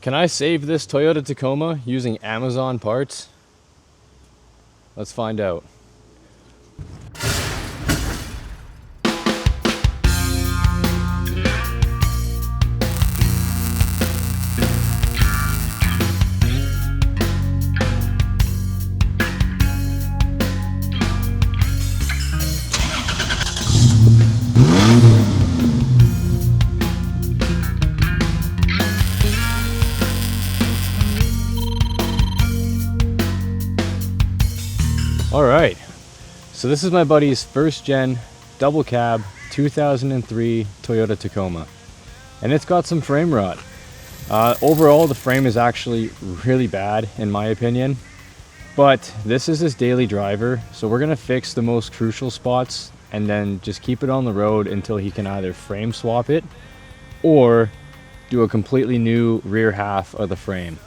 Can I save this Toyota Tacoma using Amazon parts? Let's find out. All right, so this is my buddy's first gen double cab 2003 Toyota Tacoma, and it's got some frame rot. Overall, the frame is actually really bad in my opinion, but this is his daily driver, so we're gonna fix the most crucial spots and then just keep it on the road until he can either frame swap it or do a completely new rear half of the frame.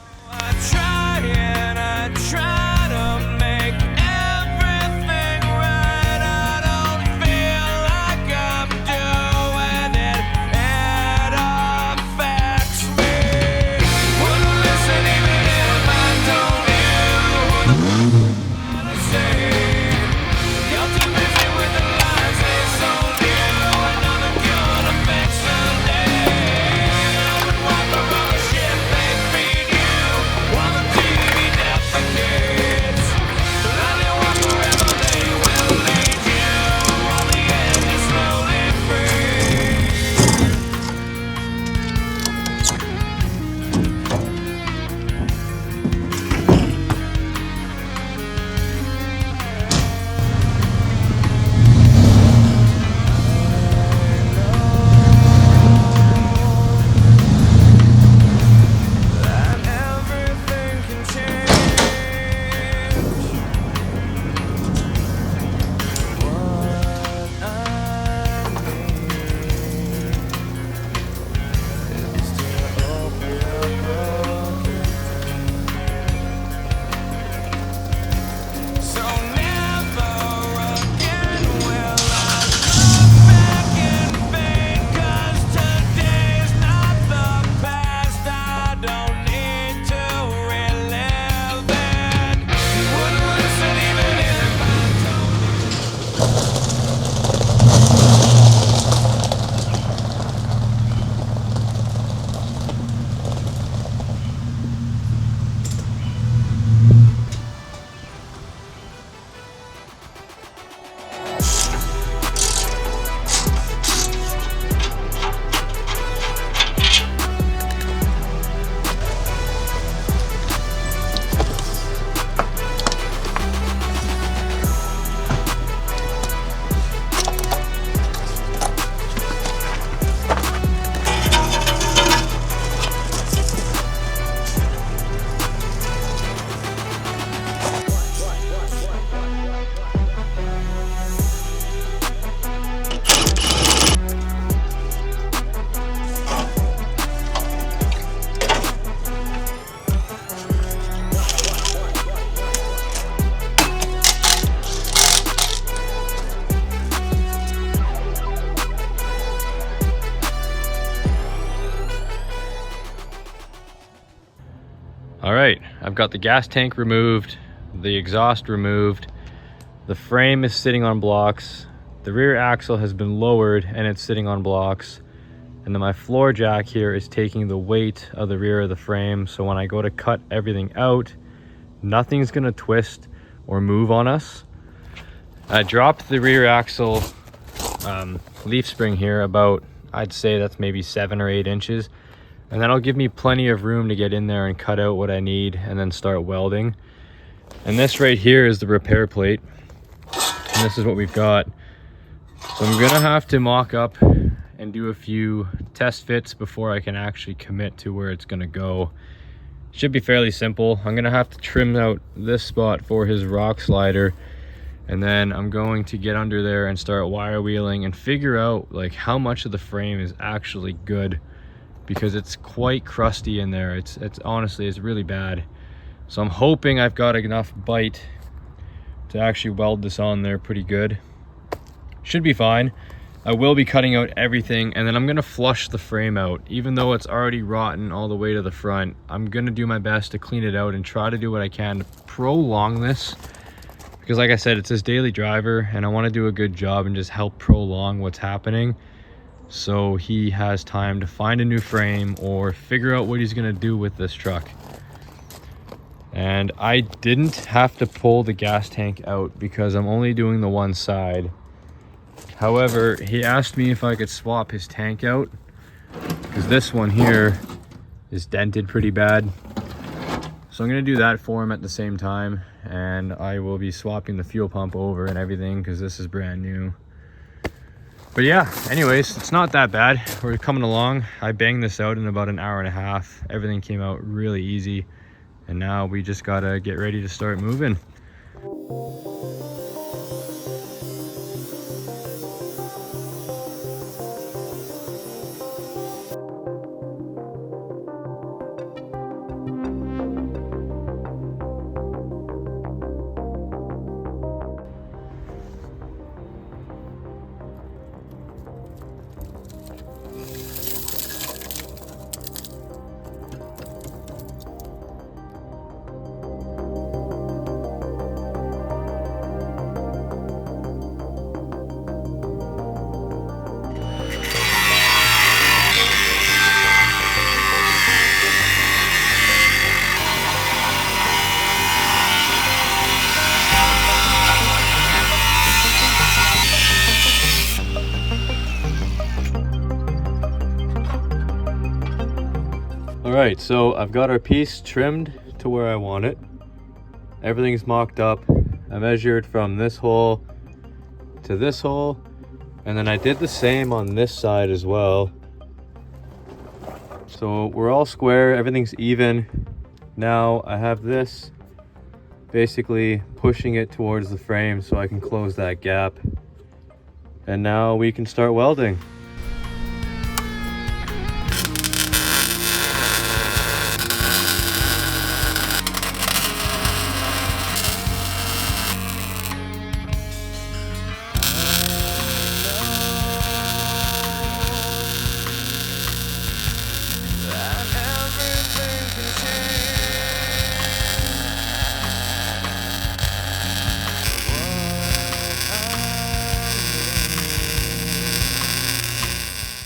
All right, I've got the gas tank removed, the exhaust removed, the frame is sitting on blocks, the rear axle has been lowered and it's sitting on blocks, and then my floor jack here is taking the weight of the rear of the frame, so when I go to cut everything out, nothing's gonna twist or move on us. I dropped the rear axle leaf spring here about, I'd say that's maybe 7 or 8 inches. And that'll give me plenty of room to get in there and cut out what I need and then start welding. And this right here is the repair plate. And this is what we've got. So I'm gonna have to mock up and do a few test fits before I can actually commit to where it's gonna go. Should be fairly simple. I'm gonna have to trim out this spot for his rock slider, and then I'm going to get under there and start wire wheeling and figure out like how much of the frame is actually good, because it's quite crusty in there. It's honestly, it's really bad. So I'm hoping I've got enough bite to actually weld this on there pretty good. Should be fine. I will be cutting out everything, and then I'm gonna flush the frame out. Even though it's already rotten all the way to the front, I'm gonna do my best to clean it out and try to do what I can to prolong this, because like I said, it's his daily driver and I want to do a good job and just help prolong what's happening so he has time to find a new frame or figure out what he's gonna do with this truck. And I didn't have to pull the gas tank out because I'm only doing the one side. However, he asked me if I could swap his tank out because this one here is dented pretty bad. So I'm gonna do that for him at the same time, and I will be swapping the fuel pump over and everything because this is brand new. But yeah, anyways, it's not that bad. We're coming along. I banged this out in about an hour and a half. Everything came out really easy, and now we just gotta get ready to start moving. All right, so I've got our piece trimmed to where I want it. Everything's mocked up. I measured from this hole to this hole, and then I did the same on this side as well. So we're all square, everything's even. Now I have this basically pushing it towards the frame so I can close that gap. And now we can start welding.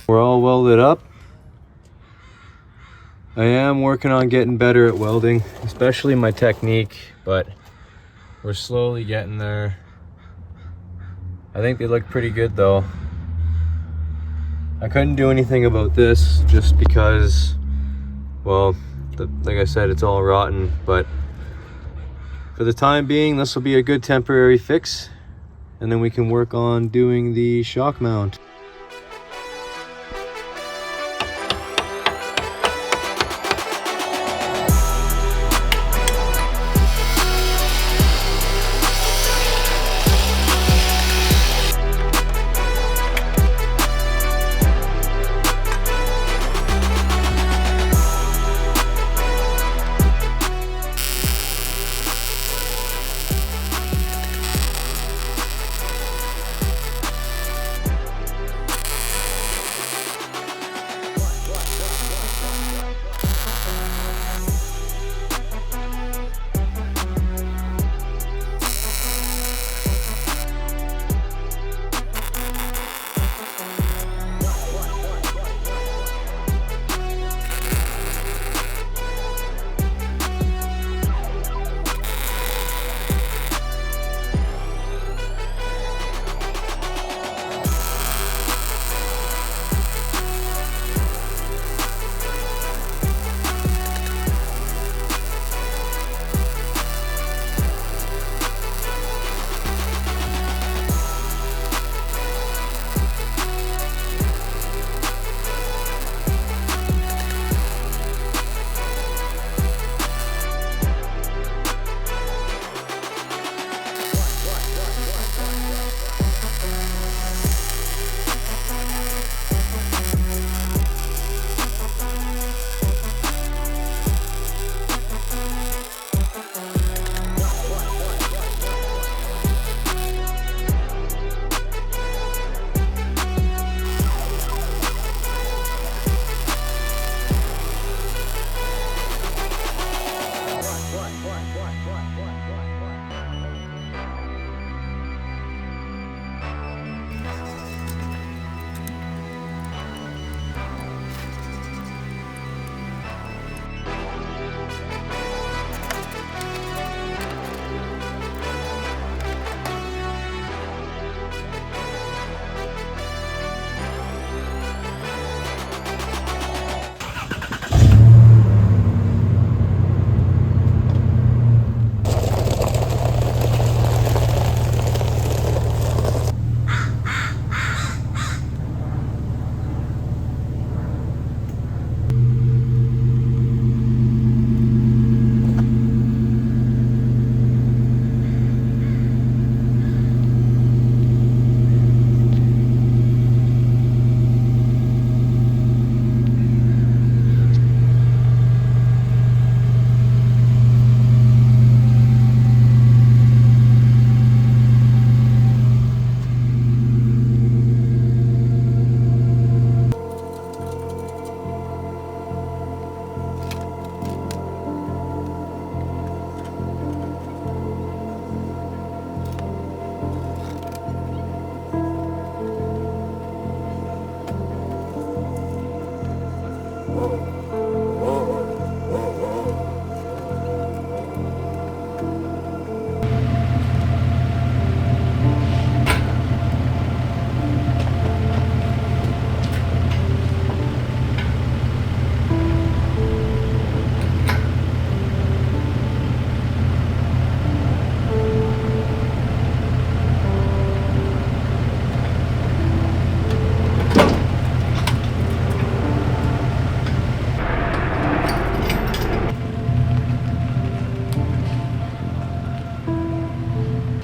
We're all welded up. I am working on getting better at welding, especially my technique, but we're slowly getting there. I think they look pretty good though. I couldn't do anything about this just because, well, like I said, it's all rotten, but for the time being, this will be a good temporary fix, and then we can work on doing the shock mount.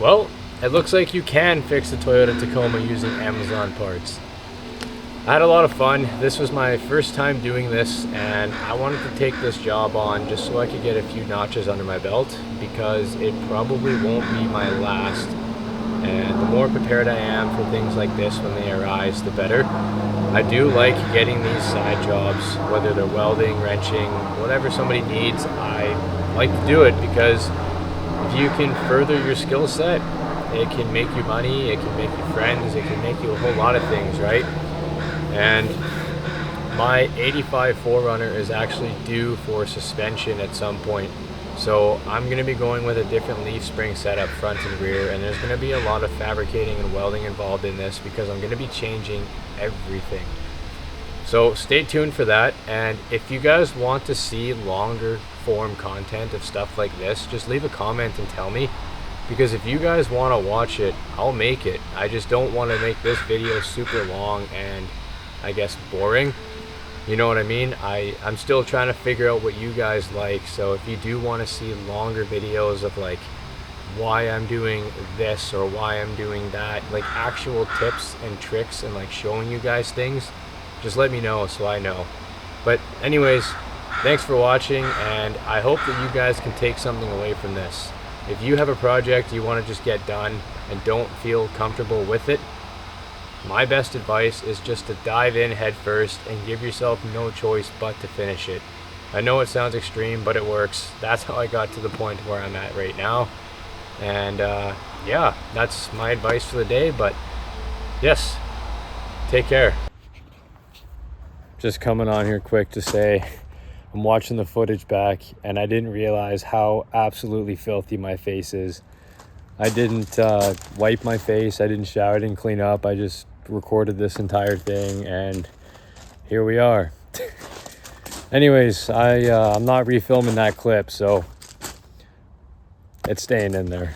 Well, it looks like you can fix the Toyota Tacoma using Amazon parts. I had a lot of fun. This was my first time doing this, and I wanted to take this job on just so I could get a few notches under my belt, because it probably won't be my last. And the more prepared I am for things like this when they arise, the better. I do like getting these side jobs, whether they're welding, wrenching, whatever somebody needs. I like to do it because if you can further your skill set, it can make you money, it can make you friends, it can make you a whole lot of things, right? And my 85 4Runner is actually due for suspension at some point. So I'm going to be going with a different leaf spring setup front and rear, and there's going to be a lot of fabricating and welding involved in this because I'm going to be changing everything. So stay tuned for that, and if you guys want to see longer form content of stuff like this, just leave a comment and tell me, because if you guys want to watch it, I'll make it. I just don't want to make this video super long and I guess boring. You know what I mean? I'm still trying to figure out what you guys like. So if you do want to see longer videos of like why I'm doing this or why I'm doing that, like actual tips and tricks and like showing you guys things, just let me know so I know. But anyways, thanks for watching, and I hope that you guys can take something away from this. If you have a project you want to just get done and don't feel comfortable with it, my best advice is just to dive in head first and give yourself no choice but to finish it. I know it sounds extreme, but it works. That's how I got to the point where I'm at right now. And yeah, that's my advice for the day. But yes, take care. Just coming on here quick to say I'm watching the footage back and I didn't realize how absolutely filthy my face is. I didn't wipe my face, I didn't shower, I didn't clean up. I just recorded this entire thing and here we are. Anyways, I'm not refilming that clip, so it's staying in there.